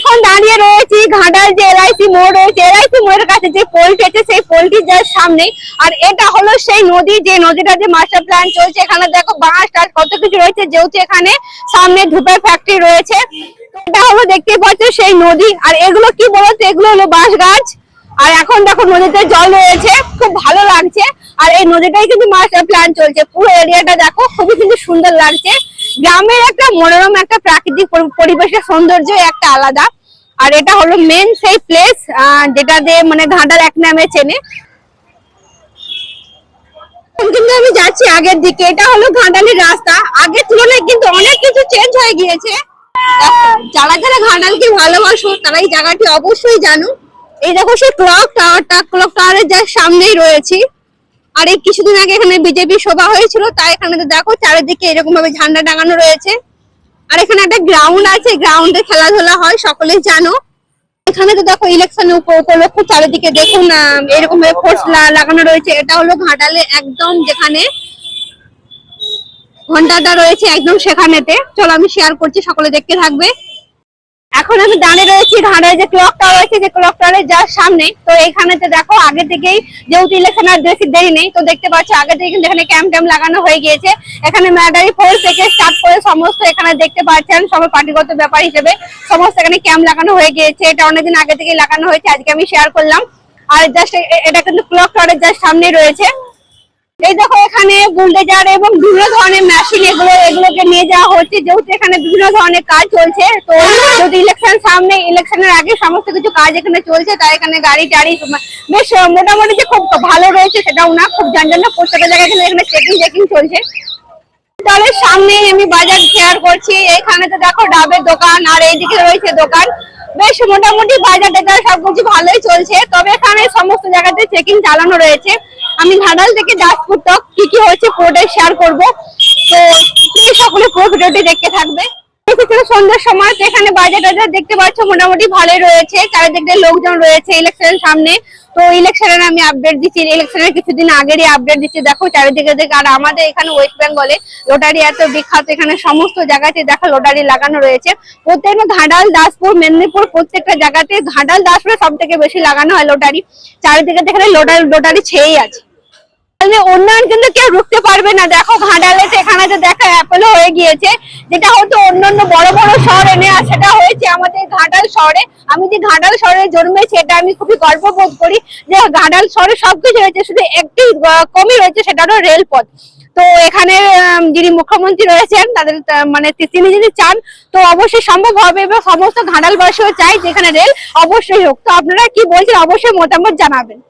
এখন দাঁড়িয়ে রয়েছি ঘাটাল যে এলআইসি মোড় রয়েছে, এলআইসি মোড়ের কাছে যে পোলটি আছে সেই পোলটির যার সামনে। আর এটা হলো সেই নদী, যে নদীটা যে মাস্টার প্ল্যান চলছে। এখানে দেখো বাঁশ টাস কত কিছু রয়েছে, যেহেতু এখানে সামনে ধূপের ফ্যাক্টরি রয়েছে। এটা হলো দেখতে পাচ্ছ সেই নদী। আর এগুলো কি বলতো, এগুলো হলো বাঁশ গাছ। আর এখন দেখো নদীতে জল রয়েছে, খুব ভালো লাগছে। আর এই নদীটাই কিন্তু মাস্টার প্ল্যান চলছে। পুরো এরিয়াটা দেখো, খুবই কিন্তু সুন্দর লাগছে। গ্রামের একটা মনোরম একটা প্রাকৃতিক পরিবেশের সৌন্দর্য একটা আলাদা। আর এটা হলো মেন সেই প্লেস যেটা দিয়ে মানে ঘাটাল এক নামে চেনে। কিন্তু আমি যাচ্ছি আগের দিকে, এটা হলো ঘাটালের রাস্তা। আগের তুলনায় কিন্তু অনেক কিছু চেঞ্জ হয়ে গিয়েছে। যারা যারা ঘাটালকে ভালোবাসো তারা এই জায়গাটি অবশ্যই জানো। এই দেখো সেই ক্লক টাওয়ারটা, ক্লক টাওয়ারের যার সামনেই রয়েছি। আর এই কিছুদিন আগে এখানে বিজেপি সভা হয়েছিল, তাই এখানে তো দেখো চারিদিকে এরকম ভাবে ঝান্ডা টাঙানো রয়েছে। আর এখানে একটা গ্রাউন্ড আছে, গ্রাউন্ডে খেলাধুলা হয়, সকলেই জানো। এখানে তো দেখো ইলেকশন উপলক্ষে চারিদিকে দেখুন এরকম ভাবে ফোর্স লাগানো রয়েছে। এটা হলো ঘাটালে একদম যেখানে ঘন্টাটা রয়েছে একদম সেখানেতে। চলো আমি শেয়ার করছি, সকলে দেখতে থাকবে। এখন আমি দাঁড়িয়ে রয়েছি ঘাটালে যে ক্লক টাওয়ার রয়েছে, যে ক্লক টাওয়ারের যার সামনে। তো এখানেতে দেখো আগে থেকেই যেহেতু ইলেকশন আর বেশি দেরি নেই, তো দেখতে পাচ্ছ আগে থেকে কিন্তু এখানে ক্যাম্প ট্যাম্প লাগানো হয়ে গিয়েছে। এখানে মিলিটারি ফোর্স থেকে স্টার্ট করে সমস্ত এখানে দেখতে পাচ্ছেন সবার পার্টিগত ব্যাপার হিসেবে সমস্ত এখানে ক্যাম্প লাগানো হয়ে গিয়েছে। এটা অনেকদিন আগে থেকেই লাগানো হয়েছে, আজকে আমি শেয়ার করলাম। আর জাস্ট এটা কিন্তু ক্লক টাওয়ারের জাস্ট সামনে রয়েছে। এই দেখো এখানে বুলডোজার এবং বিভিন্ন ধরনের মেশিন এগুলোকে নিয়ে যাওয়া হচ্ছে, যেহেতু এখানে বিভিন্ন ধরনের কাজ চলছে। তো যদি ইলেকশন সামনে, ইলেকশনের আগে সমস্ত কিছু কাজ এখানে চলছে, তাই এখানে গাড়ি টাড়ি বেশ মোটামুটি যে খুব ভালো রয়েছে সেটাও না, খুব যানজট না। প্রত্যেকটা জায়গায় এখানে চেকিং চলছে। দলের সামনেই আমি বাজার শেয়ার করছি। এইখানে তো দেখো ডাবের দোকান, আর এইদিকে রয়েছে দোকান। বেশ মোটামুটি বাজার টাজার সবকিছু ভালোই চলছে, তবে এখানে সমস্ত জায়গাতে চেকিং চালানো রয়েছে। আমি ঘাটাল থেকে দাসপুর তক কি কি হচ্ছে পুরোটাই শেয়ার করবো। তো প্লিজ সকলে পুরো ভিডিওটি দেখতে থাকবে। সন্ধ্যার সময় এখানে বাজার টাজার দেখতে পাচ্ছ মোটামুটি ভালোই রয়েছে, চারিদিকে লোকজন রয়েছে ইলেকশনের সামনে। তো ইলেকশনের আমি আপডেট দিচ্ছি, ইলেকশনের কিছুদিন আগেরই আপডেট দিচ্ছি। দেখো চারিদিকে দেখে। আর আমাদের এখানে ওয়েস্ট বেঙ্গলে লটারি এত বিখ্যাত, এখানে সমস্ত জায়গাতে দেখো লটারি লাগানো রয়েছে। প্রত্যেকটা ঘাটাল, দাসপুর, মেদিনীপুর প্রত্যেকটা জায়গাতে, ঘাটাল দাসপুরে সব থেকে বেশি লাগানো হয় লটারি। চারিদিকে এখানে লটারি ছেয়েই আছে। উন্নয়ন কিন্তু কেউ রুখতে পারবে না। দেখো ঘাটালে এখানে তো দেখা অ্যাপেলো হয়ে গিয়েছে, যেটা হয়তো অন্যান্য বড় বড় শহরে নেই, আর সেটা হয়েছে আমাদের ঘাটাল শহরে। আমি যে ঘাটাল শহরে জন্মেছি এটা আমি খুবই গর্ববোধ করি যে ঘাটাল শহরে সবকিছু রয়েছে, শুধু একটি কমই রয়েছে, সেটা হলো রেলপথ। তো এখানে যিনি মুখ্যমন্ত্রী রয়েছেন তাদের মানে তিনি যদি চান তো অবশ্যই সম্ভব হবে, এবং সমস্ত ঘাটালবাসীও চাই যেখানে রেল অবশ্যই হোক। তো আপনারা কি বলছেন অবশ্যই মতামত জানাবেন।